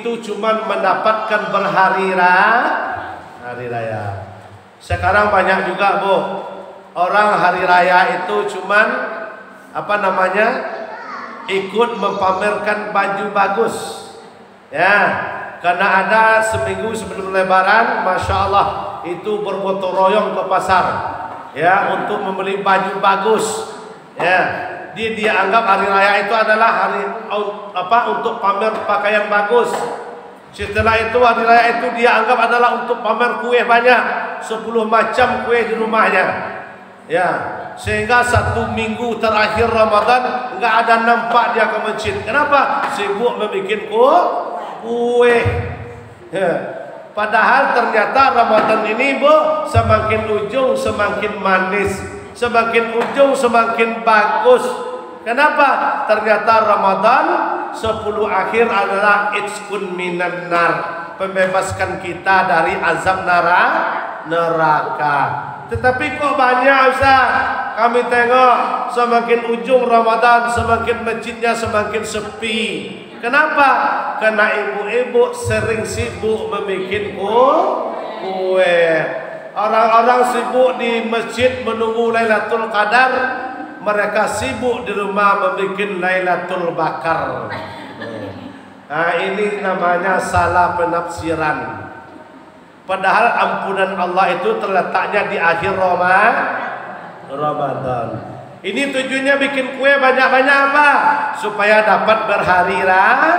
itu cuman mendapatkan berhari raya. Sekarang banyak juga Bu, orang hari raya itu cuman ikut memamerkan baju bagus. Ya, karena ada seminggu sebelum Lebaran, Masya Allah, itu bergotong royong ke pasar, ya, untuk membeli baju bagus. Ya, dia anggap hari raya itu adalah hari untuk pamer pakaian bagus. Setelah itu hari raya itu dia anggap adalah untuk pamer kue banyak, 10 macam kue di rumahnya. Ya, sehingga 1 minggu terakhir Ramadan nggak ada nampak dia ke masjid. Kenapa? Sibuk membuat kue. Ya. Padahal ternyata Ramadan ini Bu, semakin ujung semakin manis, semakin ujung semakin bagus. Kenapa? Ternyata Ramadan 10 akhir adalah itqun minan nar, membebaskan kita dari azab neraka. Tetapi kok banyak Ustaz, kami tengok semakin ujung Ramadan semakin masjidnya semakin sepi. Kenapa? Karena ibu-ibu sering sibuk membuat kue. Orang-orang sibuk di masjid menunggu Lailatul Qadar, mereka sibuk di rumah membuat Lailatul Bakar. Nah, ini namanya salah penafsiran. Padahal ampunan Allah itu terletaknya di akhir Ramadan. Ini tujuannya bikin kue banyak-banyak apa? Supaya dapat berhari raya,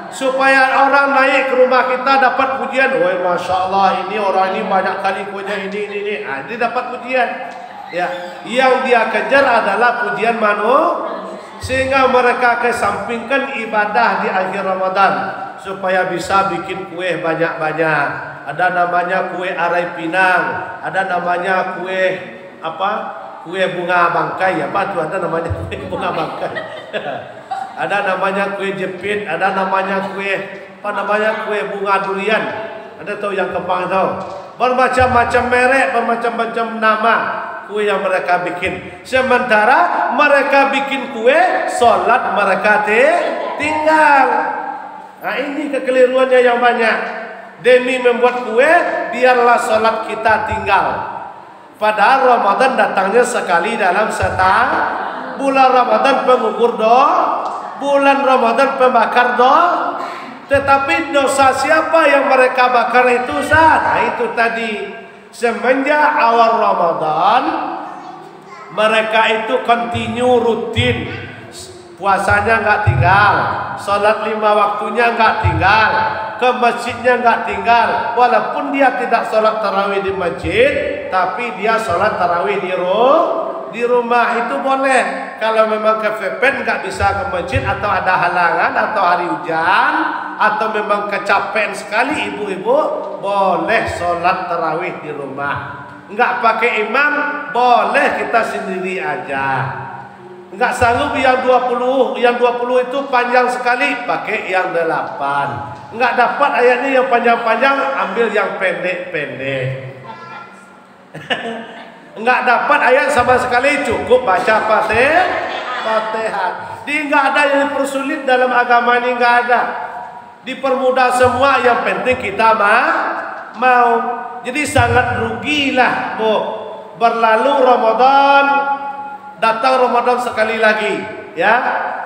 supaya orang naik ke rumah kita dapat pujian. Woi, Masya Allah, ini orang ini banyak kali kuenya ini. Nah, dia dapat pujian. Ya, yang dia kejar adalah pujian sehingga mereka kesampingkan ibadah di akhir Ramadan supaya bisa bikin kue banyak-banyak. Ada namanya kue arai pinang, ada namanya kue kue bunga bangkai, ada namanya kue bunga bangkai. Ada namanya kue jepit, ada namanya kue kue bunga durian. Ada tahu yang kembang tahu? Bermacam-macam merek, bermacam-macam nama kue yang mereka bikin. Sementara mereka bikin kue, sholat mereka tinggal. Nah, ini kekeliruannya yang banyak. Demi membuat kue, biarlah sholat kita tinggal. Padahal Ramadan datangnya sekali dalam setahun. Bulan Ramadan pengukur bulan Ramadan pembakar Tetapi dosa siapa yang mereka bakar itu Ustaz? Nah, itu tadi. Semenjak awal Ramadan, mereka itu continue rutin. Puasanya nggak tinggal, sholat 5 waktunya nggak tinggal, ke masjidnya nggak tinggal. Walaupun dia tidak sholat tarawih di masjid, tapi dia sholat tarawih di rumah itu boleh. Kalau memang kepepet nggak bisa ke masjid atau ada halangan atau hari hujan atau memang kecapean sekali ibu-ibu, boleh sholat tarawih di rumah. Nggak pakai imam, boleh kita sendiri aja. Nggak sanggup yang 20 itu panjang sekali, pakai yang 8. Nggak dapat ayatnya yang panjang-panjang, ambil yang pendek-pendek. Nggak dapat ayat sama sekali, cukup baca Fatihah. Di nggak ada yang dipersulit dalam agama ini, nggak ada. Dipermudah semua, yang penting kita mau. Jadi sangat rugilah Bu, berlalu Ramadan, datang Ramadan sekali lagi, ya.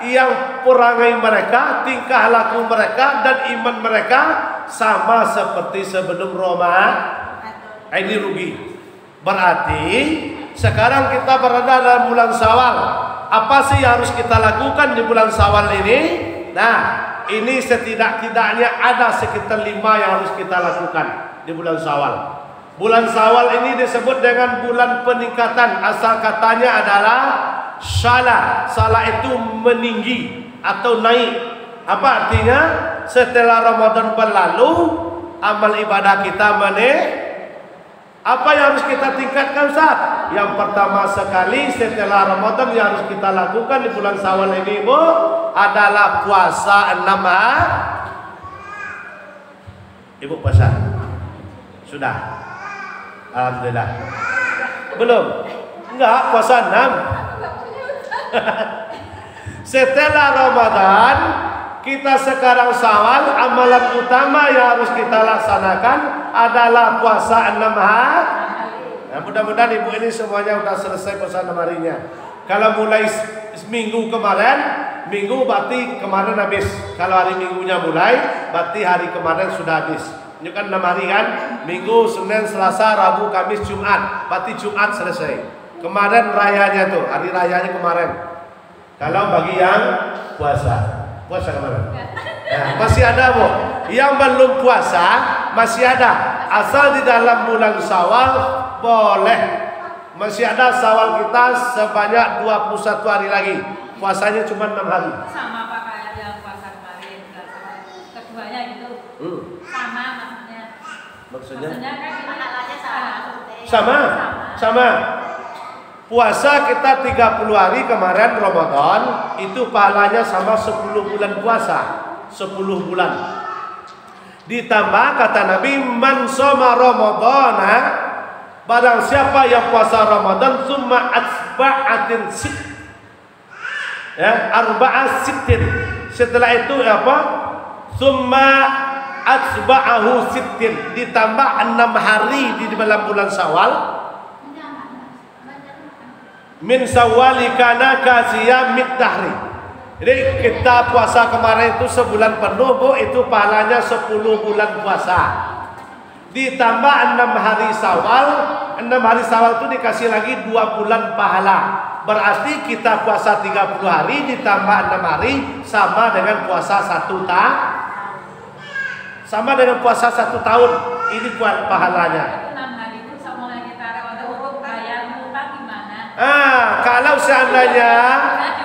Yang perangai mereka, tingkah laku mereka dan iman mereka sama seperti sebelum Ramadan. Ini rugi. Berarti sekarang kita berada dalam bulan Syawal. Apa sih yang harus kita lakukan di bulan Syawal ini? Nah, ini setidak-tidaknya ada sekitar 5 yang harus kita lakukan di bulan Syawal. Bulan Syawal ini disebut dengan bulan peningkatan. Asal katanya adalah syala. Syala itu meninggi atau naik. Apa artinya? Setelah Ramadan berlalu, amal ibadah kita apa yang harus kita tingkatkan Ustaz? Yang pertama sekali setelah Ramadan yang harus kita lakukan di bulan Syawal ini Bu, adalah puasa 6 hari. Ibu puasa? Sudah? Alhamdulillah. Belum? Enggak, puasa 6. Setelah Ramadan kita sekarang Syawal, amalan utama yang harus kita laksanakan adalah puasa 6 hari. Nah, mudah-mudahan ibu ini semuanya sudah selesai puasa 6 harinya. Kalau mulai minggu kemarin, minggu berarti kemarin habis. Kalau hari minggunya mulai, berarti hari kemarin sudah habis. Ini kan 6 hari kan? Minggu, Senin, Selasa, Rabu, Kamis, Jumat. Berarti Jumat selesai. Kemarin rayanya tuh, hari rayanya kemarin. Kalau bagi yang puasa kemarin. Nah, masih ada bu, yang belum puasa masih ada. Asal di dalam bulan Syawal boleh. Masih ada Syawal kita sebanyak 21 hari lagi. Puasanya cuma 6 hari. Sama apa kayak yang puasa kemarin? Keduanya gitu. Sama maksudnya. Maksudnya kan pahalanya sama. Puasa kita 30 hari kemarin Ramadan, itu pahalanya sama 10 bulan puasa. 10 bulan. Ditambah kata Nabi, man shoma Ramadana, barang siapa yang puasa Ramadan summa atba'atin sit. Ya, arba'a sittin. Setelah itu apa? Summa atba'ahu sittin. Ditambah 6 hari di dalam bulan Syawal. Min Syawali kana kasiyam mitahri. Jadi kita puasa kemarin itu sebulan penuh bu, itu pahalanya 10 bulan puasa. Ditambah 6 hari Syawal, 6 hari Syawal itu dikasih lagi 2 bulan pahala. Berarti kita puasa 30 hari ditambah 6 hari sama dengan puasa 1 tahun. Sama dengan puasa 1 tahun. Ini pahalanya. Kalau seandainya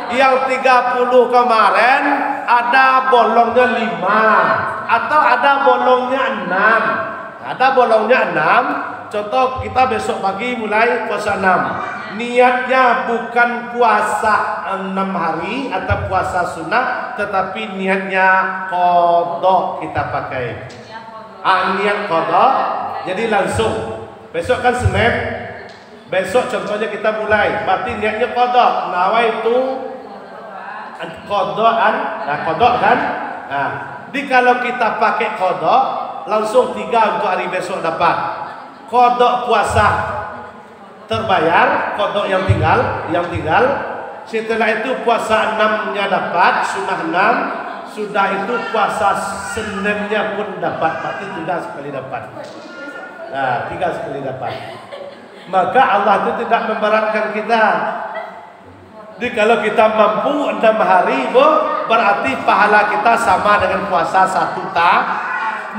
yang 30 kemarin ada bolongnya 5 atau ada bolongnya 6. Ada bolongnya 6. Contoh kita besok pagi mulai puasa 6. Niatnya bukan puasa 6 hari atau puasa sunnah, tetapi niatnya qadha kita pakai. Niat qadha. Jadi langsung besok kan Senin. Besok contohnya kita mulai, berarti niatnya qadha. Nawaitu qadhaan, qadha kan? Nah, jadi kalau kita pakai qadha, langsung 3 untuk hari besok dapat. Qadha puasa terbayar, qadha yang tinggal. Setelah itu puasa 6-nya dapat, sunnah 6. Sudah itu puasa Seninnya pun dapat, berarti 3 sekali dapat. Nah, 3 sekali dapat. Maka Allah itu tidak memberatkan kita. Jadi kalau kita mampu 6 hari bu, berarti pahala kita sama dengan puasa 1 tahun.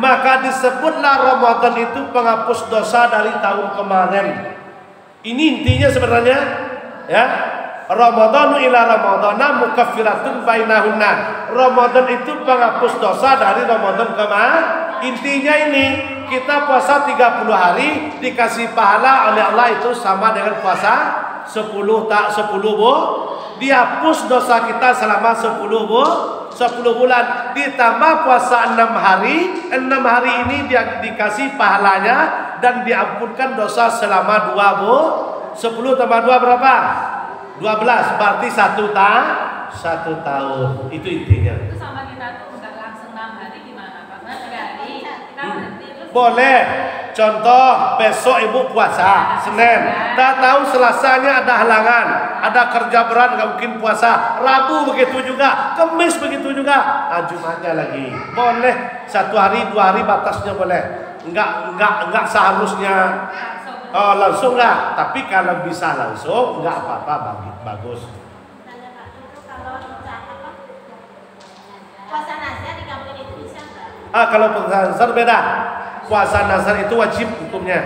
Maka disebutlah Ramadan itu penghapus dosa dari tahun kemarin. Ini intinya sebenarnya, ya. Ramadhanu ila Ramadhana mukaffiratun bainahunna. Ramadan itu penghapus dosa dari Ramadan kemarin. Intinya ini, kita puasa 30 hari dikasih pahala oleh Allah itu sama dengan puasa 10 bu. Dihapus dosa kita selama 10 bulan. Ditambah puasa 6 hari. 6 hari ini dia dikasih pahalanya dan diampunkan dosa selama 2 bu. 10 tambah 2 berapa? 12. Berarti 1 tahun. Itu intinya. Itu sama kita tuh enggak langsung 6 hari gimana? Karena 3 hari kita berhenti terus. Boleh. Contoh besok ibu puasa Senin, tak tahu Selasanya ada halangan, ada kerja berat nggak mungkin puasa. Rabu begitu juga, Kamis begitu juga. Jumatnya lagi boleh 1 hari 2 hari batasnya boleh. Enggak seharusnya langsung enggak. Tapi kalau bisa langsung enggak apa-apa, bagus. Puasa nazar di kampung itu bisa enggak? Kalau puasa nazar beda. Puasa nazar itu wajib hukumnya.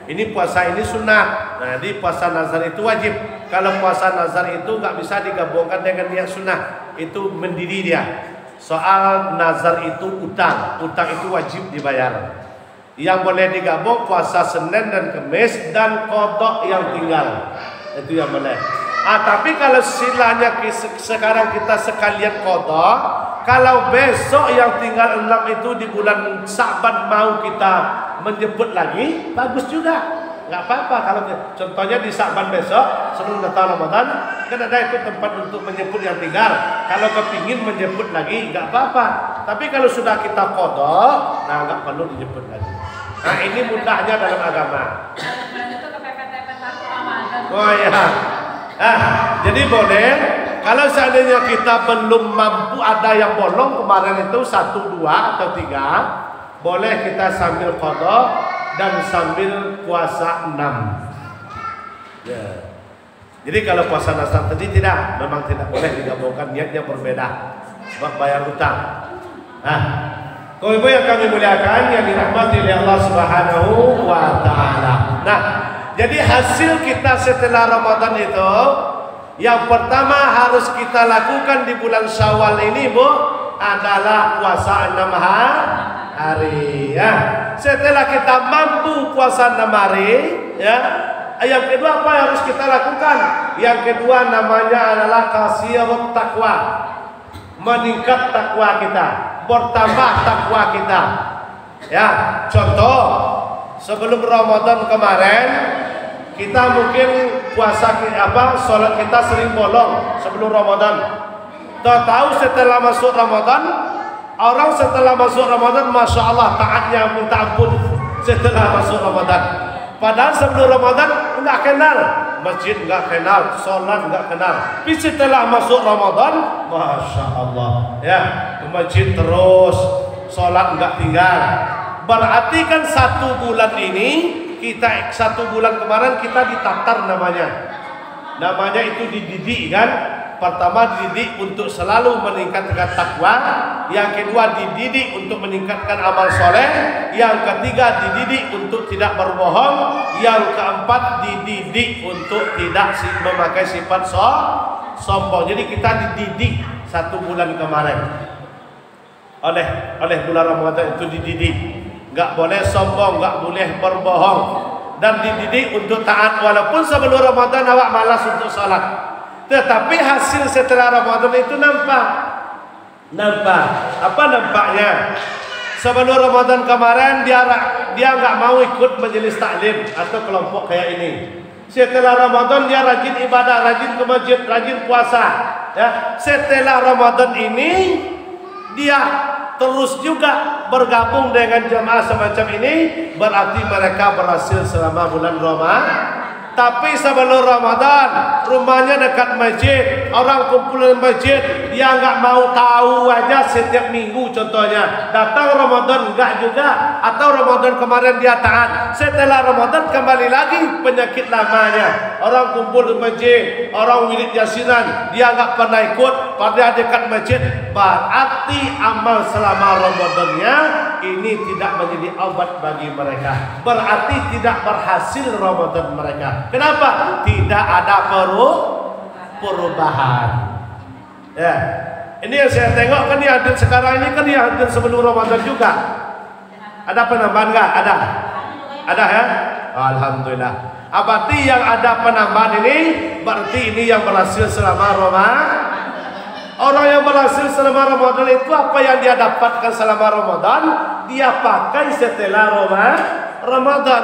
Ini puasa ini sunnah. Nah, di puasa nazar itu wajib. Kalau puasa nazar itu nggak bisa digabungkan dengan niat sunnah. Itu mendiri dia. Soal nazar itu utang itu wajib dibayar. Yang boleh digabung puasa Senin dan Kamis dan qadha yang tinggal. Itu yang boleh. Tapi kalau silanya sekarang kita sekalian qadha, kalau besok yang tinggal 6 itu di bulan Sa'ban mau kita menyebut lagi, bagus juga. nggak apa-apa. Kalau contohnya di Sa'ban besok sebelum datang Ramadan, kan ada itu tempat untuk menjemput yang tinggal. Kalau kepingin menjemput lagi nggak apa-apa. Tapi kalau sudah kita qada, nah nggak perlu dijemput lagi. Nah ini mudahnya dalam agama. Oh ya. Jadi boleh. Kalau seandainya kita belum mampu, ada yang bolong kemarin itu 1, 2 atau 3, boleh kita sambil qada dan sambil puasa 6. Ya. Jadi kalau puasa nasar tadi tidak, memang tidak boleh digabungkan, niatnya berbeda sebab bayar hutang. Ibu yang kami muliakan, yang dirahmati oleh Allah Subhanahu wa taala. Nah, jadi hasil kita setelah Ramadan itu yang pertama harus kita lakukan di bulan Syawal ini, Bu, adalah puasa 6 hari ya. Setelah kita mampu puasa 6 hari ya, yang kedua apa yang harus kita lakukan? Yang kedua namanya adalah kasirut takwa. Meningkat takwa kita, bertambah takwa kita. Ya, contoh sebelum Ramadan kemarin kita mungkin puasa sholat kita sering bolong sebelum Ramadan. Tahu setelah masuk Ramadan, orang setelah masuk Ramadan, masya Allah taatnya minta ampun setelah masuk Ramadan. Padahal sebelum Ramadan nggak kenal masjid, nggak kenal sholat, nggak kenal. Tapi setelah masuk Ramadan, masya Allah ya, ke masjid terus, sholat nggak tinggal. Berarti kan 1 bulan ini kita 1 bulan kemarin kita ditatar namanya itu dididik kan. Pertama dididik untuk selalu meningkatkan takwa, yang kedua dididik untuk meningkatkan amal soleh, yang ketiga dididik untuk tidak berbohong, yang keempat dididik untuk tidak memakai sifat sombong. Jadi kita dididik 1 bulan kemarin oleh bulan Ramadan itu dididik. Nggak boleh sombong, nggak boleh berbohong, dan dididik untuk taat walaupun sebelum Ramadan awak malas untuk sholat. Tetapi hasil setelah Ramadan itu nampak. Apa nampaknya? Sebelum Ramadan kemarin dia nggak mau ikut majelis taklim atau kelompok kayak ini. Setelah Ramadan dia rajin ibadah, rajin ke masjid, rajin puasa. Ya, setelah Ramadan ini dia terus juga bergabung dengan jamaah semacam ini, berarti mereka berhasil selama bulan Ramadan. Tapi sebelum Ramadan rumahnya dekat masjid, orang kumpul di masjid, dia nggak mau tahu aja setiap minggu contohnya. Datang Ramadan enggak juga, atau Ramadan kemarin dia taat, setelah Ramadan kembali lagi penyakit lamanya. Orang kumpul di masjid, orang wirid yasinan, dia nggak pernah ikut, padahal dekat masjid. Berarti amal selama Ramadannya ini tidak menjadi obat bagi mereka, berarti tidak berhasil Ramadan mereka. Kenapa? Tidak ada perubahan. Ya, ini yang saya tengok kan yang hadir sekarang ini kan yang hadir sebelum Ramadan juga. Ada penambahan nggak? Ada ya? Alhamdulillah. Berarti yang ada penambahan ini berarti ini yang berhasil selama Ramadan. Orang yang berhasil selama Ramadan itu apa yang dia dapatkan selama Ramadan, dia pakai setelah Ramadan.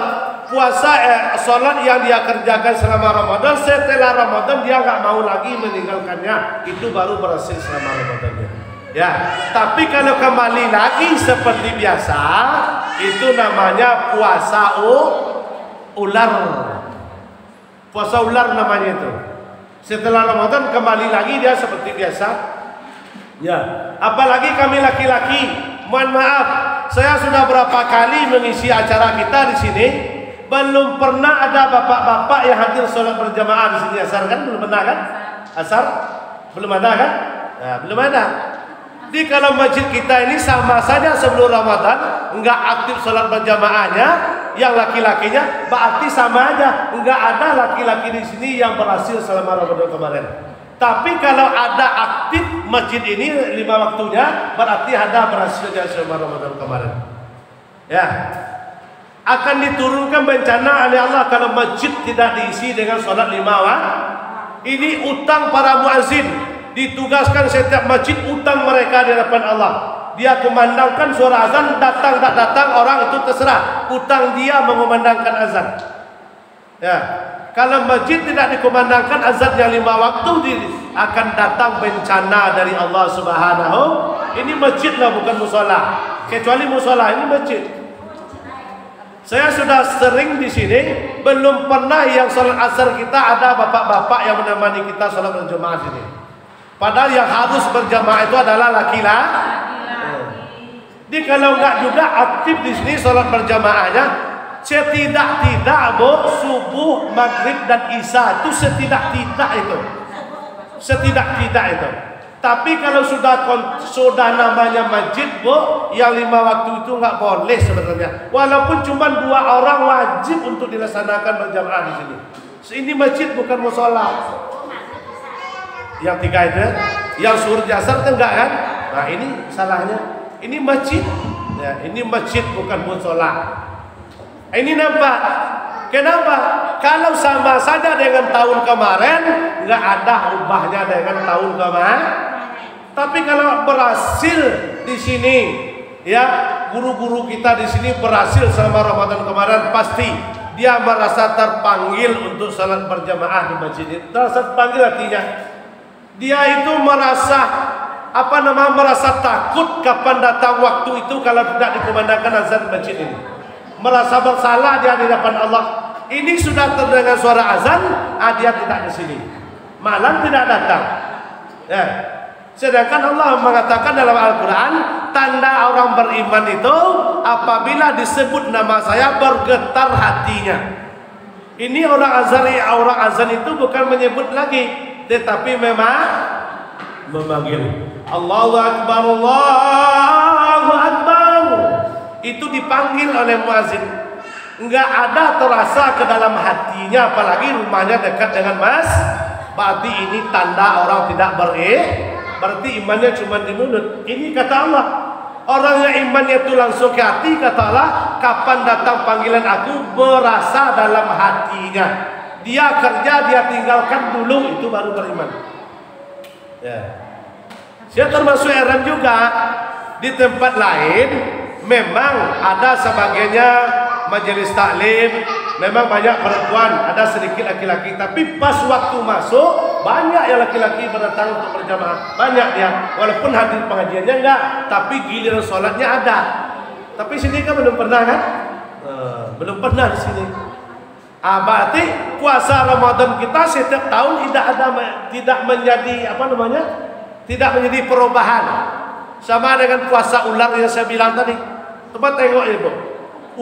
Puasa sholat yang dia kerjakan selama Ramadan, setelah Ramadan dia nggak mau lagi meninggalkannya, itu baru berhasil selama Ramadannya. Ya, tapi kalau kembali lagi seperti biasa, itu namanya puasa ular. Puasa ular namanya itu. Setelah Ramadan kembali lagi dia seperti biasa. Ya, apalagi kami laki-laki, mohon maaf, saya sudah berapa kali mengisi acara kita di sini. Belum pernah ada bapak-bapak yang hadir sholat berjamaah di sini asar kan? Belum pernah kan? Asar? Belum ada kan? Nah, belum ada. Jadi kalau masjid kita ini sama saja sebelum Ramadan enggak aktif sholat berjamaahnya, yang laki-lakinya berarti sama aja, enggak ada laki-laki di sini yang berhasil selama Ramadan kemarin. Tapi kalau ada aktif masjid ini 5 waktunya, berarti ada berhasil selama Ramadan kemarin. Ya. Akan diturunkan bencana oleh Allah kalau masjid tidak diisi dengan sholat 5 waktu. Ini utang para muazzin, ditugaskan setiap masjid utang mereka di hadapan Allah. Dia kumandangkan suara azan, datang tak datang orang itu terserah, utang dia mengumandangkan azan. Ya, kalau masjid tidak dikumandangkan azannya 5 waktu, akan datang bencana dari Allah Subhanahu. Ini masjid lah, bukan musola. Kecuali musola, ini masjid. Saya sudah sering di sini, belum pernah yang sholat asar kita ada bapak-bapak yang menemani kita sholat berjamaah sini. Padahal yang harus berjamaah itu adalah laki-laki. Jadi kalau enggak juga aktif di sini sholat berjamaahnya. Setidak-tidak bu, subuh, maghrib dan isya itu setidak-tidak itu. Setidak-tidak itu. Tapi kalau sudah namanya masjid bu, yang 5 waktu itu nggak boleh sebenarnya. Walaupun cuma 2 orang wajib untuk dilaksanakan berjamaah di sini. Ini masjid bukan musola. Yang 3 itu, yang suruh jasar kan enggak kan? Nah ini salahnya. Ini masjid. Ya, ini masjid bukan musola. Ini nampak. Kenapa? Kalau sama saja dengan tahun kemarin, nggak ada ubahnya dengan tahun kemarin. Tapi kalau berhasil di sini, ya guru-guru kita di sini berhasil selama Ramadan kemarin, pasti dia merasa terpanggil untuk salat berjamaah di masjid itu. Terasa terpanggil artinya dia itu merasa merasa takut kapan datang waktu itu kalau tidak dikumandangkan azan di masjid ini. Merasa bersalah dia di hadapan Allah. Ini sudah terdengar suara azan, dia tidak di sini. Malam tidak datang. Ya. Sedangkan Allah mengatakan dalam Al-Quran, tanda orang beriman itu apabila disebut nama saya bergetar hatinya. Ini orang azan itu bukan menyebut lagi, tetapi memang memanggil. Allahu Akbar, Allahu Akbar. Itu dipanggil oleh muazin. Enggak ada terasa ke dalam hatinya, apalagi rumahnya dekat dengan mas. Berarti ini tanda orang tidak berarti imannya cuma di mulut. Ini kata Allah. Orang yang imannya itu langsung ke hati, kata Allah, kapan datang panggilan aku, berasa dalam hatinya. Dia kerja, dia tinggalkan dulu, itu baru beriman. Ya. Saya termasuk heran juga di tempat lain. Memang ada sebagainya majelis taklim, memang banyak perempuan, ada sedikit laki-laki. Tapi pas waktu masuk, banyak yang laki-laki berdatang untuk berjamaah. Banyak dia, walaupun hadir pengajiannya enggak, tapi giliran sholatnya ada. Tapi sini kan belum pernah kan? Belum pernah di sini. Berarti puasa Ramadan kita setiap tahun tidak menjadi tidak menjadi perubahan. Sama dengan puasa ular yang saya bilang tadi. Coba tengok ya bu,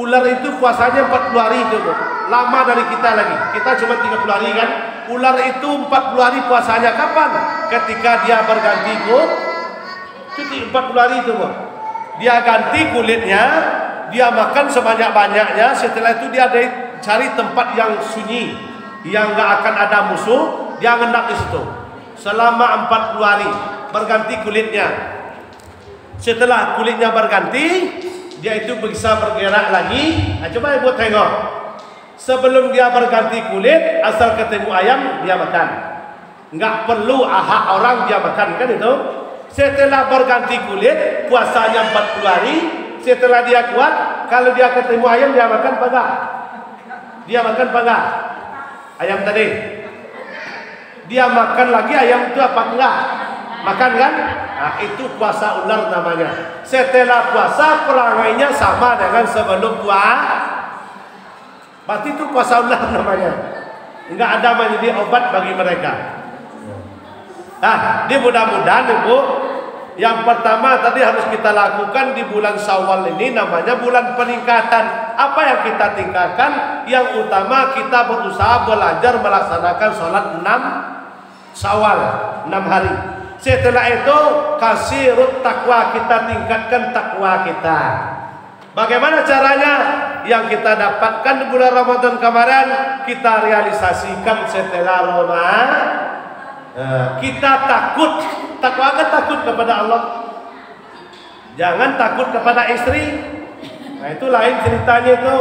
ular itu puasanya 40 hari itu bu, lama dari kita lagi. Kita cuma 30 hari kan. Ular itu 40 hari puasanya kapan? Ketika dia berganti kulit. Itu 40 hari itu bu. Dia ganti kulitnya, dia makan sebanyak-banyaknya. Setelah itu dia cari tempat yang sunyi, yang nggak akan ada musuh. Dia ngendap di situ selama 40 hari, berganti kulitnya. Setelah kulitnya berganti, dia itu bisa bergerak lagi. Coba ibu tengok. Sebelum dia berganti kulit, asal ketemu ayam dia makan. Nggak perlu hak orang dia makan kan itu. Setelah berganti kulit, puasanya 40 hari. Setelah dia kuat, kalau dia ketemu ayam dia makan apa enggak? Dia makan apa enggak? Ayam tadi. Dia makan lagi ayam itu apa enggak? Makan kan? Nah, itu puasa ular namanya. Setelah puasa perangainya sama dengan sebelum puasa. Berarti itu puasa ular namanya. Enggak ada menjadi obat bagi mereka. Nah, ini mudah-mudahan ibu, yang pertama tadi harus kita lakukan di bulan Syawal ini namanya bulan peningkatan. Apa yang kita tingkatkan? Yang utama kita berusaha belajar melaksanakan sholat 6 Syawal, 6 hari. Setelah itu kasirut takwa, kita tingkatkan takwa kita. Bagaimana caranya? Yang kita dapatkan di bulan Ramadan kemarin kita realisasikan setelah Ramadan. Kita takut, takwa kan takut kepada Allah. Jangan takut kepada istri. Nah itu lain ceritanya itu.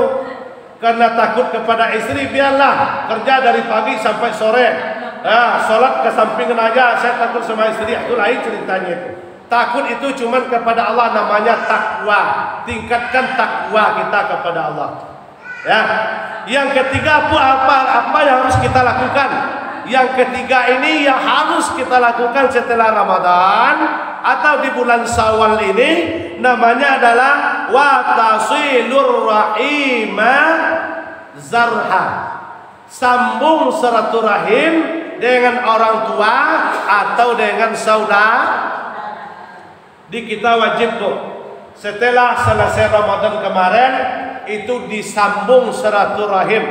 Karena takut kepada istri, biarlah kerja dari pagi sampai sore. Sholat kesampingan aja, saya takut sama istri, itu lain ceritanya itu. Takut itu cuman kepada Allah, namanya takwa. Tingkatkan takwa kita kepada Allah. Ya. Yang ketiga apa yang harus kita lakukan? Yang ketiga ini yang harus kita lakukan setelah Ramadan atau di bulan Syawal ini namanya adalah wa tasilur rahima zarha. Sambung silaturahim dengan orang tua atau dengan saudara. Di kita wajib tuh setelah selesai Ramadan kemarin itu disambung silaturahim.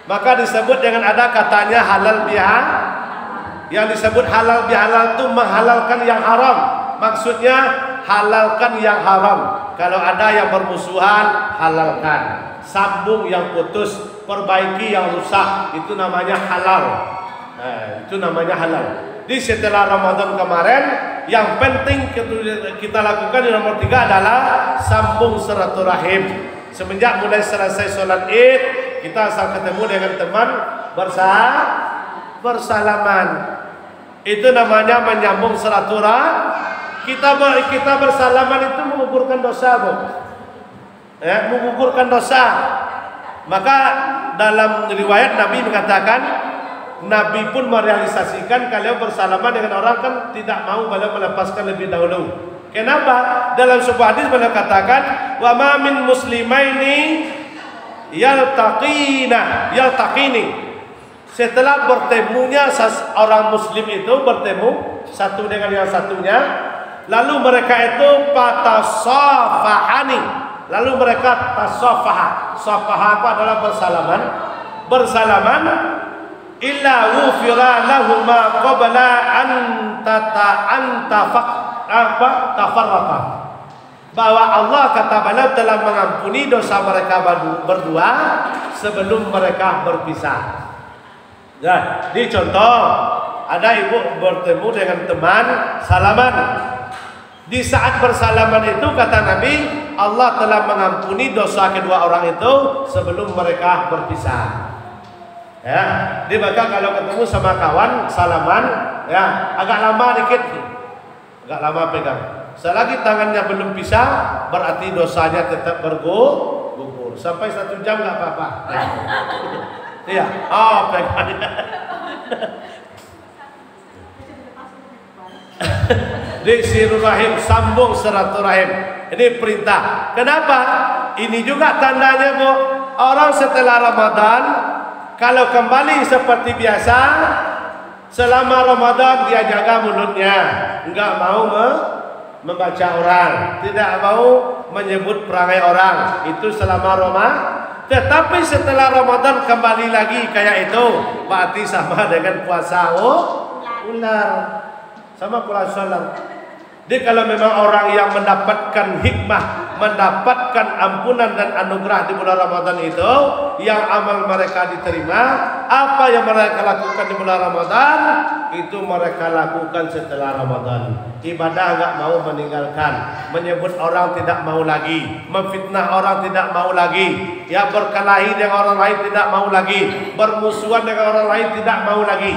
Maka disebut dengan ada katanya halal bihalal. Yang disebut halal bihalal itu menghalalkan yang haram. Maksudnya halalkan yang haram. Kalau ada yang bermusuhan, halalkan. Sambung yang putus, perbaiki yang rusak, itu namanya halal. Itu namanya halal. Di setelah Ramadan kemarin, yang penting kita lakukan yang nomor 3 adalah sambung silaturahim. Semenjak mulai selesai sholat Id, kita asal ketemu dengan teman bersalaman. Itu namanya menyambung silaturahim. Kita bersalaman itu menggugurkan dosa, Bu. Menggugurkan dosa. Maka dalam riwayat Nabi mengatakan, Nabi pun merealisasikan kalau bersalaman dengan orang kan tidak mau beliau melepaskan lebih dahulu. Kenapa? Dalam sebuah hadis beliau katakan, wa ma min muslimaini yaltaqini. Setelah bertemunya orang muslim itu bertemu satu dengan yang satunya, lalu mereka itu patasafahani. Lalu mereka tasafaha. Safaha apa adalah bersalaman. Illa wufira lahum ma qabla an tafarraqa. Bahwa Allah kata beliau telah mengampuni dosa mereka berdua sebelum mereka berpisah. Nah, ini contoh. Ada ibu bertemu dengan teman salaman. Di saat bersalaman itu kata Nabi, Allah telah mengampuni dosa kedua orang itu sebelum mereka berpisah. Ya, dia bakal kalau ketemu sama kawan salaman, ya agak lama dikit, agak lama pegang. Selagi tangannya belum pisah, berarti dosanya tetap bergugur. Sampai 1 jam nggak apa-apa. Iya, pegang. Silaturahim, sambung silaturahim. Ini perintah. Kenapa? Ini juga tandanya, Bu. Orang setelah Ramadan kalau kembali seperti biasa, selama Ramadan dia jaga mulutnya, enggak mau membaca orang, tidak mau menyebut perangai orang. Itu selama Ramadan. Tetapi setelah Ramadan kembali lagi kayak itu, berarti sama dengan puasa ular. Sama puasa ular. Jadi kalau memang orang yang mendapatkan hikmah, mendapatkan ampunan dan anugerah di bulan Ramadan itu, yang amal mereka diterima, apa yang mereka lakukan di bulan Ramadan, itu mereka lakukan setelah Ramadan. Ibadah enggak mau meninggalkan, menyebut orang tidak mau lagi, memfitnah orang tidak mau lagi, ya berkelahi dengan orang lain tidak mau lagi, bermusuhan dengan orang lain tidak mau lagi.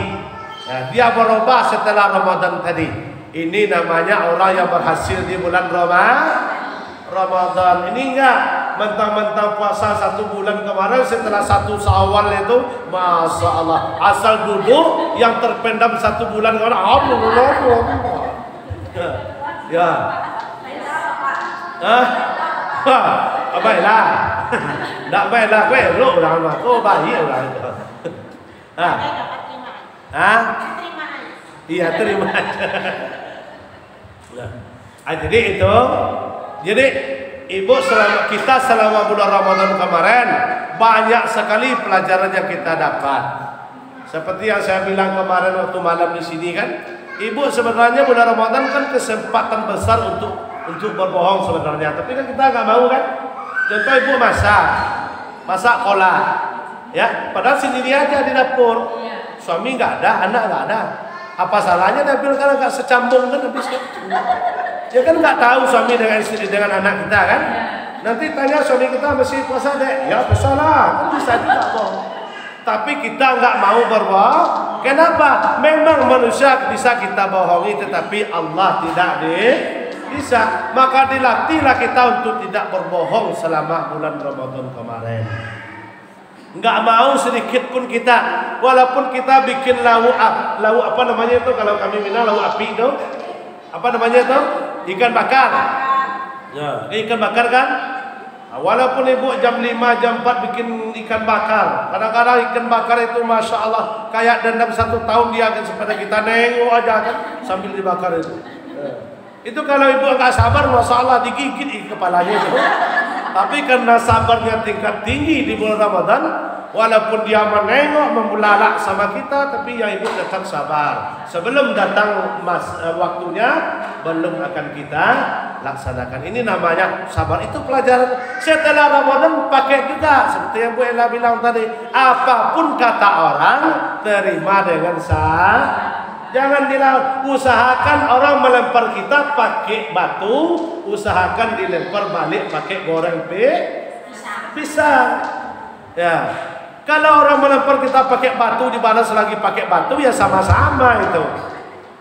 Ya, dia berubah setelah Ramadan tadi. Ini namanya orang yang berhasil di bulan Ramadan. Ini enggak mentang-mentang puasa 1 bulan kemarin setelah 1 Syawal itu, Masya Allah, asal duduk yang terpendam 1 bulan kemarin. Ya. Baiklah. Tak baiklah, kowe elok orang mah. Kau baik orang itu. Iya, terima aja. Jadi itu, ibu selama bulan Ramadan kemarin banyak sekali pelajaran yang kita dapat. Seperti yang saya bilang kemarin waktu malam di sini kan, ibu sebenarnya bulan Ramadan kan kesempatan besar untuk berbohong sebenarnya, tapi kan kita nggak mau kan. Contoh ibu masak kolak, ya, padahal sendiri aja di dapur, suami nggak ada, anak nggak ada. Apa salahnya dia bilang karena nggak secambung kan habis kan? Ya kan nggak tahu suami dengan istri dengan anak kita kan? Nanti tanya suami kita masih puasa dek, ya bersalah kan bisa juga bohong. Tapi kita nggak mau berbohong. Kenapa? Memang manusia bisa kita bohongi, tetapi Allah tidak bisa. Maka dilatihlah kita untuk tidak berbohong selama bulan Ramadan kemarin. Nggak mau sedikit pun kita, walaupun kita bikin lauk apa namanya itu kalau kami Minang lauk api itu, apa namanya itu? Ikan bakar. Ya, ikan bakar kan? Walaupun ibu jam 5, jam 4 bikin ikan bakar. Kadang-kadang ikan bakar itu Masya Allah kayak dendam 1 tahun dia akan kepada kita nengok aja kan sambil dibakar itu. Itu kalau ibu nggak sabar Masya Allah digigit kepalanya itu. Tapi karena sabarnya tingkat tinggi di bulan Ramadan, walaupun dia menengok membelalak sama kita, tapi ya ibu tetap sabar. Sebelum datang waktunya, belum akan kita laksanakan. Ini namanya sabar. Itu pelajaran. Setelah Ramadan pakai juga seperti yang Bu Ella bilang tadi. Apapun kata orang, terima dengan sah. Jangan dilawan. Usahakan orang melempar kita pakai batu, usahakan dilempar balik pakai goreng pisang. Ya. Kalau orang melempar kita pakai batu dibalas lagi pakai batu, ya sama-sama itu.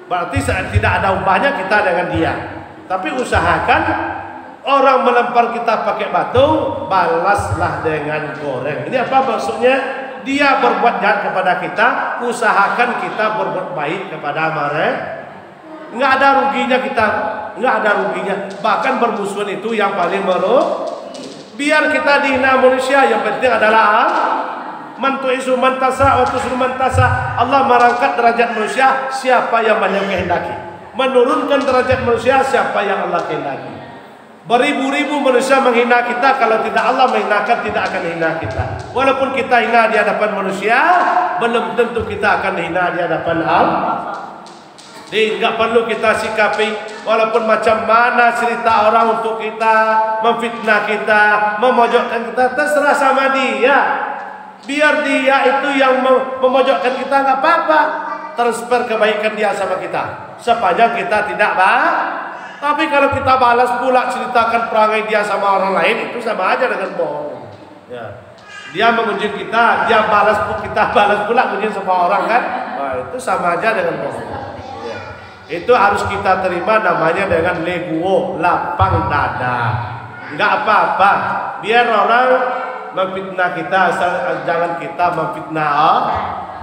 Berarti tidak ada ubahnya kita dengan dia. Tapi usahakan orang melempar kita pakai batu, balaslah dengan goreng. Ini apa maksudnya? Dia berbuat jahat kepada kita, usahakan kita berbuat baik kepada mereka. Nggak ada ruginya kita, nggak ada ruginya. Bahkan bermusuhan itu yang paling biar kita dihina manusia, yang penting adalah mantu'isu mantasa wa tusru mantasa. Allah merangkat derajat manusia siapa yang banyak kehendaki, menurunkan derajat manusia siapa yang Allah kehendaki. Beribu-ribu manusia menghina kita, kalau tidak Allah menghinakan tidak akan hina kita. Walaupun kita hina di hadapan manusia, belum tentu kita akan hina di hadapan Allah. Jadi nggak perlu kita sikapi walaupun macam mana cerita orang untuk kita, memfitnah kita, memojokkan kita, terserah sama dia. Biar dia itu yang memojokkan kita, nggak apa-apa. Transfer kebaikan dia sama kita, sepanjang kita tidak Tapi kalau kita balas pula ceritakan perangai dia sama orang lain, itu sama aja dengan bohong. Ya. Dia mengunjung kita, dia balas kita balas pula mengunjung sama orang kan? Nah, itu sama aja dengan bohong. Ya. Itu harus kita terima, namanya dengan leguo, lapang dada. Enggak apa-apa. Biar orang memfitnah kita, asal jangan kita memfitnah orang.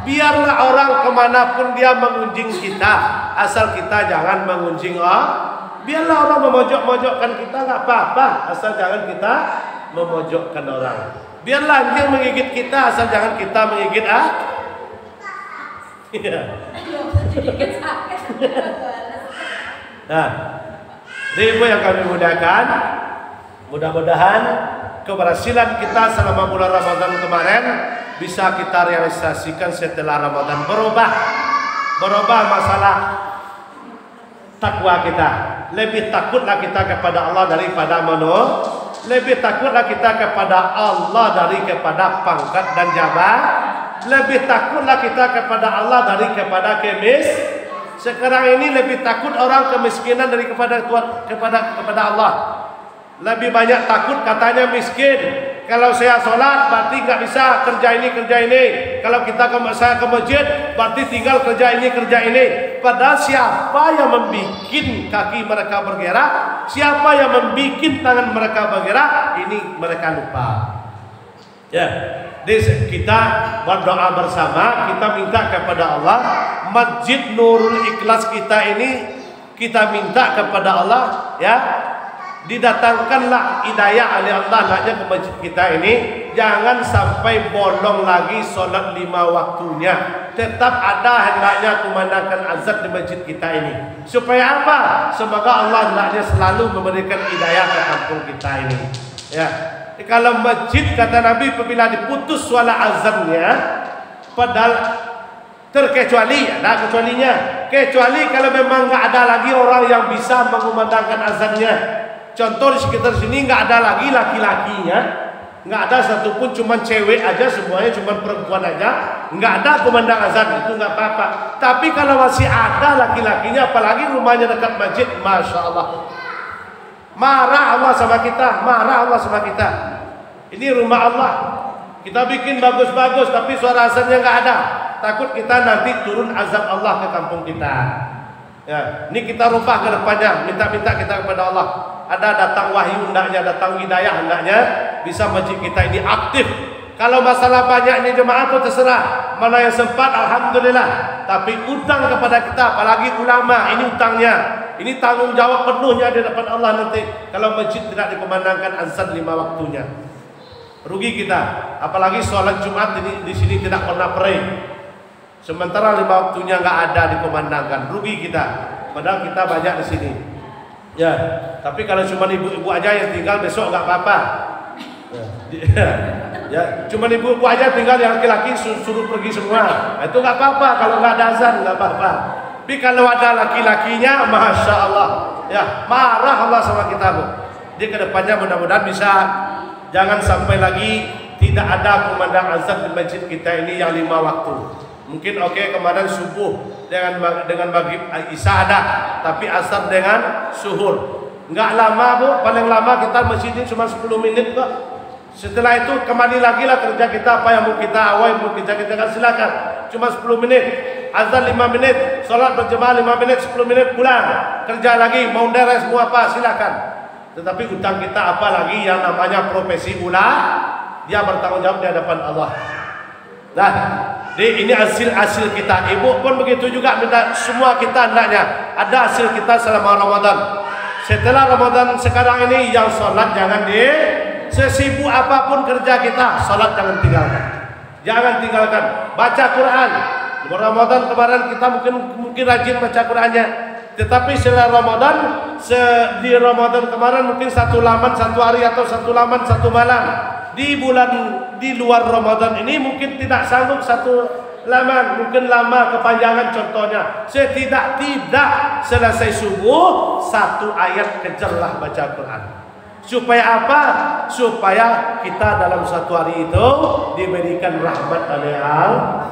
Biarlah orang kemanapun dia mengunjung kita, asal kita jangan mengunjung orang. Biarlah orang memojok-mojokkan kita, nggak apa-apa, asal jangan kita memojokkan orang. Biarlah anjing menggigit kita, asal jangan kita menggigit Iya. Nah, ibu yang kami mudahkan, mudah-mudahan keberhasilan kita selama bulan Ramadan kemarin bisa kita realisasikan setelah Ramadan. Berubah masalah takwa kita. Lebih takutlah kita kepada Allah daripada manusia. Lebih takutlah kita kepada Allah daripada pangkat dan jabatan. Lebih takutlah kita kepada Allah daripada Sekarang ini lebih takut orang kemiskinan daripada kepada Allah. Lebih banyak takut katanya miskin. Kalau saya sholat berarti nggak bisa kerja ini. Kalau saya ke masjid berarti tinggal kerja ini. Padahal siapa yang membuat kaki mereka bergerak, siapa yang membuat tangan mereka bergerak, ini mereka lupa. Ya, jadi kita berdoa bersama, kita minta kepada Allah, Masjid Nurul Ikhlas kita ini kita minta kepada Allah, ya. Didatangkanlah hidayah oleh Allah naknya ke masjid kita ini. Jangan sampai bolong lagi solat 5 waktunya. Tetap ada hendaknya kumandangkan azan di masjid kita ini. Supaya apa? Semoga Allah hendaknya selalu memberikan hidayah ke kampung kita ini. Ya. Kalau masjid kata Nabi apabila diputus suara azannya, padahal terkecuali ada kecualinya. Kecuali kalau memang nggak ada lagi orang yang bisa mengumandangkan azannya. Contoh di sekitar sini nggak ada lagi laki-lakinya, nggak ada satupun, cuma cewek aja, semuanya cuma perempuan aja, nggak ada kumandang azan, itu nggak apa-apa. Tapi kalau masih ada laki-lakinya, apalagi rumahnya dekat masjid, masya Allah, marah Allah sama kita, Ini rumah Allah, kita bikin bagus-bagus, tapi suara azannya nggak ada. Takut kita nanti turun azab Allah ke kampung kita. Ya, ini kita rubah ke depannya, minta-minta kita kepada Allah. Ada datang wahyu hendaknya, datang hidayah hendaknya, bisa masjid kita ini aktif Kalau masalah banyaknya jemaah itu terserah. Mana yang sempat, alhamdulillah. Tapi utang kepada kita, apalagi ulama, ini utangnya. Ini tanggung jawab penuhnya di depan Allah nanti. Kalau masjid tidak dikumandangkan azan 5 waktunya, rugi kita. Apalagi sholat Jumat ini di sini tidak pernah pray. Sementara 5 waktunya nggak ada dikumandangkan, rugi kita. Padahal kita banyak di sini. Ya, tapi kalau cuma ibu-ibu aja yang tinggal besok nggak apa-apa. Ya, cuma ibu-ibu aja tinggal, yang laki-laki suruh pergi semua. Nah, itu nggak apa-apa, kalau nggak ada azan nggak apa-apa. Tapi kalau ada laki-lakinya, masya Allah, ya marah Allah sama kita, Bu. Jadi kedepannya mudah-mudahan bisa, jangan sampai lagi tidak ada kumandang azan di masjid kita ini yang 5 waktu. Mungkin kemarin subuh dengan maghrib isya ada, tapi asar dengan suhur. Enggak lama, Bu, paling lama kita masjid ini cuma 10 menit kok. Setelah itu kembali lagi lah kerja kita, apa yang mau kita awal, mau kita silakan. Cuma 10 menit, azan 5 menit, sholat berjemaah 5 menit, 10 menit pulang. Kerja lagi, mau deres mau apa silakan. Tetapi utang kita apalagi yang namanya profesi dia bertanggung jawab di hadapan Allah. Nah, ini hasil kita. Ibu pun begitu juga, minta semua kita hendaknya ada hasil kita selama Ramadan. Setelah Ramadan sekarang ini, yang sholat jangan sesibuk apapun kerja kita, sholat jangan tinggalkan. Jangan tinggalkan. Baca Quran. Ramadan kemarin kita mungkin rajin baca Qurannya. Tetapi setelah Ramadan, di Ramadan kemarin mungkin 1 laman 1 hari atau 1 laman 1 malam. Di luar Ramadan ini mungkin tidak sanggup 1 laman, mungkin lama kepanjangan. Contohnya, setidak-tidak selesai subuh 1 ayat kejarlah baca Quran. Supaya apa? Supaya kita dalam 1 hari itu diberikan rahmat oleh Allah.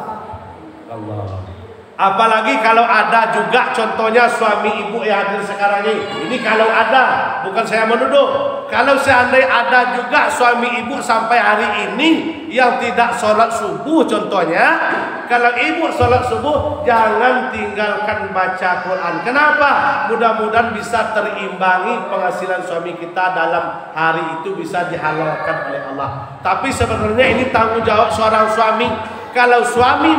Apalagi kalau ada juga contohnya suami ibu yang hadir sekarang ini kalau ada, bukan saya menuduh. Kalau seandainya ada juga suami ibu sampai hari ini yang tidak sholat subuh contohnya, kalau ibu sholat subuh jangan tinggalkan baca Quran. Kenapa? Mudah-mudahan bisa terimbangi penghasilan suami kita dalam hari itu, bisa dihalalkan oleh Allah. Tapi sebenarnya ini tanggung jawab seorang suami. Kalau suami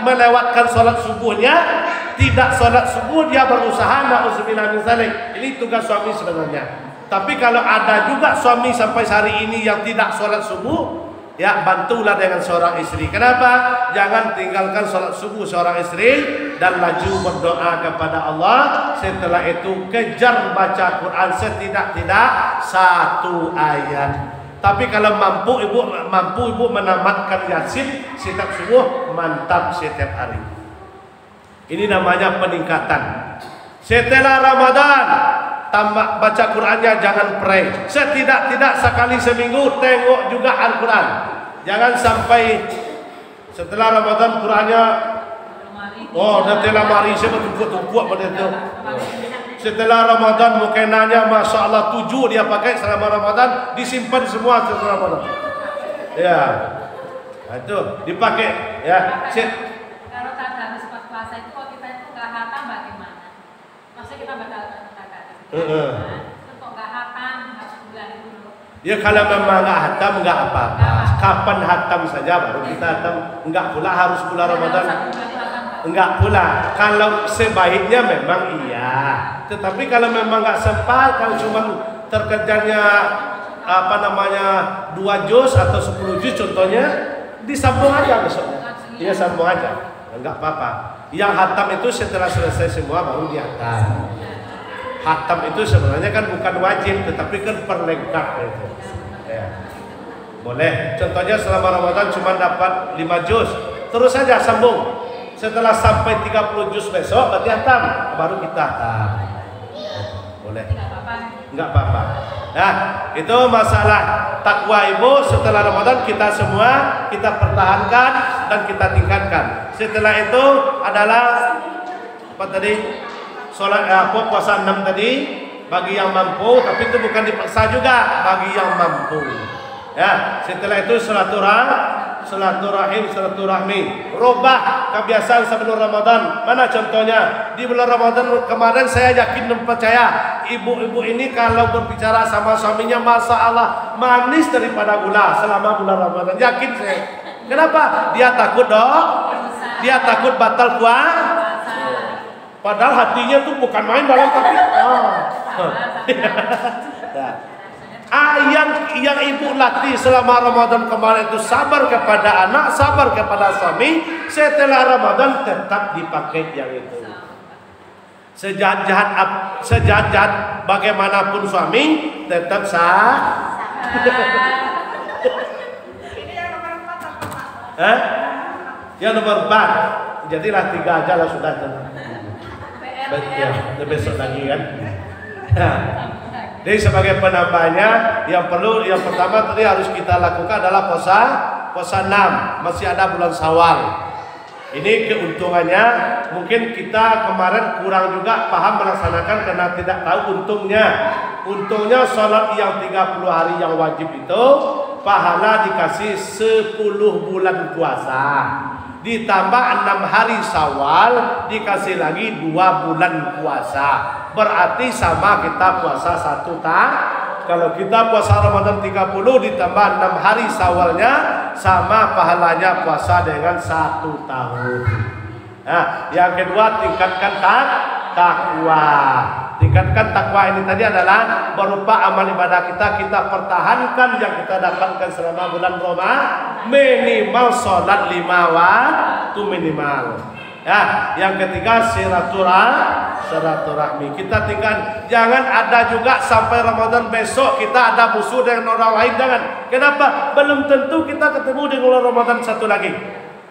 melewatkan sholat subuhnya, tidak sholat subuh, dia berusaha na'udzubillah min dzalik. Ini tugas suami sebenarnya. Tapi kalau ada juga suami sampai hari ini yang tidak sholat subuh, ya bantulah dengan seorang istri. Kenapa? Jangan tinggalkan sholat subuh seorang istri dan laju berdoa kepada Allah. Setelah itu kejar baca Quran setidak-tidak 1 ayat. Tapi kalau mampu ibu menamatkan Yasin setiap subuh, mantap setiap hari. Ini namanya peningkatan. Setelah Ramadan, tambah baca Qurannya, jangan pray. Setidak-tidak sekali seminggu tengok juga Al-Quran. Jangan sampai setelah Ramadan Qurannya nanti lamari saya bertumpuk-tumpuk pada itu. Setelah Ramadan mukenanya Masya Allah 7 dia pakai selama Ramadan, disimpan semua setelah Ramadan. Ya, nah, itu dipakai ya. Kalau tak habis puasa itu, kalau kita itu nggak hatam bagaimana? Maksudnya kita bakal kok nggak hatam harus bulan dulu. Ya kalau memang nggak hatam nggak apa-apa. Kapan hatam saja baru kita hatam. Enggak pula harus bulan Ramadan. Enggak pula. Kalau sebaiknya memang iya. Tetapi kalau memang nggak sempat, kalau cuma terkerjanya 2 juz atau 10 juz contohnya, disambung aja besoknya. Iya sambung aja, enggak apa-apa. Yang hatam itu setelah selesai semua baru dihatam. Hatam itu sebenarnya kan bukan wajib, tetapi kan perlengkap itu. Ya. Boleh. Contohnya selama Ramadan cuma dapat 5 juz, terus saja sambung. Setelah sampai 30 juz besok berarti hatam, baru kita hatam. Boleh. Enggak apa-apa. Nah, itu masalah takwa ibu. Setelah Ramadan kita semua kita pertahankan dan kita tingkatkan. Setelah itu adalah apa tadi? Salat puasa 6 tadi bagi yang mampu, tapi itu bukan dipaksa juga, bagi yang mampu. Ya, setelah itu silaturahim, silaturahmi. Rubah kebiasaan sebelum Ramadan. Mana contohnya? Di bulan Ramadan kemarin saya yakin dan percaya ibu-ibu ini kalau berbicara sama suaminya, Masya Allah manis daripada gula selama bulan Ramadan. Yakin saya. Kenapa? Dia takut dok. Dia takut batal puasa. Padahal hatinya tuh bukan main dalam tapi yang ibu latih selama Ramadan kemarin itu sabar kepada anak, sabar kepada suami. Setelah Ramadan tetap dipakai yang itu. Sejahat bagaimanapun suami tetap sah. Ini yang nomor 4 apa Pak? Yang nomor 4. Jadilah 3 aja lah sudah. Ya, besok lagi kan. Jadi sebagai penambahnya yang pertama tadi harus kita lakukan adalah puasa 6, masih ada bulan Syawal. Ini keuntungannya mungkin kita kemarin kurang juga paham melaksanakan karena tidak tahu untungnya. Untungnya sholat yang 30 hari yang wajib itu pahala dikasih 10 bulan puasa. Ditambah 6 hari Syawal dikasih lagi 2 bulan puasa. Berarti sama kita puasa 1 tahun. Kalau kita puasa Ramadan 30 ditambah 6 hari Syawalnya sama pahalanya puasa dengan 1 tahun. Nah, yang kedua tingkatkan takwa. Tingkatkan takwa ini tadi adalah berupa amal ibadah kita pertahankan yang kita dapatkan selama bulan Ramadan, minimal sholat 5 waktu minimal. Ya, yang ketiga silaturahmi. Kita tinggal, jangan ada juga sampai Ramadan besok kita ada musuh dengan orang lain, jangan. Kenapa? Belum tentu kita ketemu dengan Ramadan satu lagi.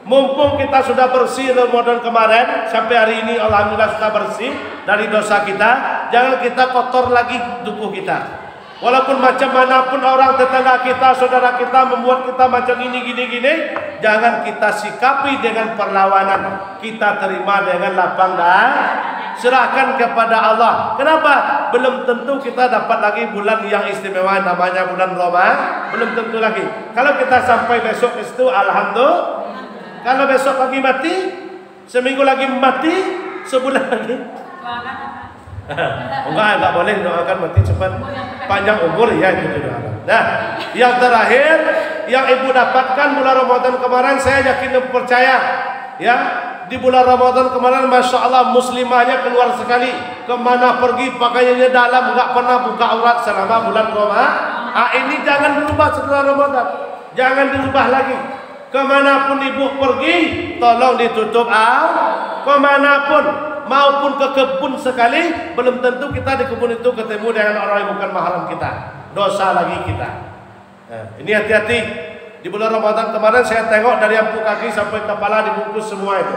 Mumpung kita sudah bersih Ramadan kemarin, sampai hari ini alhamdulillah sudah bersih dari dosa kita, jangan kita kotor lagi tubuh kita. Walaupun macam manapun orang tetangga kita, saudara kita membuat kita macam ini gini, jangan kita sikapi dengan perlawanan. Kita terima dengan lapang dada, serahkan kepada Allah. Kenapa? Belum tentu kita dapat lagi bulan yang istimewa namanya bulan Ramadan. Belum tentu lagi. Kalau kita sampai besok ke situ, alhamdulillah. Kalau besok lagi mati, seminggu lagi mati, sebulan lagi. Enggak boleh doakan mati cepat, panjang umur ya gitu doakan. Nah, yang terakhir yang ibu dapatkan bulan Ramadan kemarin, saya yakin dan percaya ya, di bulan Ramadan kemarin Masya Allah muslimahnya keluar sekali, kemana pergi pakaiannya dalam, enggak pernah buka aurat selama bulan Ramadan. Ini jangan dirubah setelah Ramadan, jangan dirubah lagi. Kemanapun ibu pergi, tolong ditutup kemanapun, maupun ke kebun sekali, belum tentu kita di kebun itu ketemu dengan orang yang bukan mahram kita, dosa lagi kita. Nah, ini hati-hati. Di bulan Ramadan kemarin saya tengok dari ampu kaki sampai kepala dibungkus semua itu,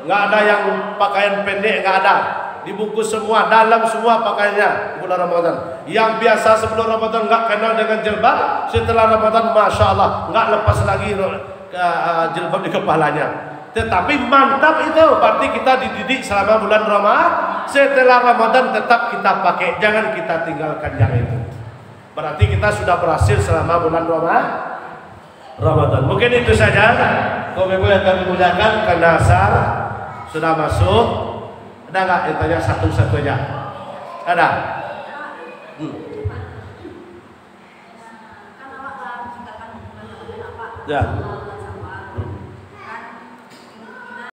nggak ada yang pakaian pendek, nggak ada, dibungkus semua, dalam semua pakaiannya di bulan Ramadan. Yang biasa sebelum Ramadan nggak kenal dengan jilbab, setelah Ramadan Masya Allah nggak lepas lagi jilbab di kepalanya. Tetapi mantap itu, berarti kita dididik selama bulan Ramadan. Setelah Ramadan tetap kita pakai, jangan kita tinggalkan yang itu. Berarti kita sudah berhasil selama bulan Ramadan. Mungkin itu saja. Ibu yang kami muliakan, karena asar sudah masuk. Ada nggak yang tanya satu-satu aja? Ada? Ya.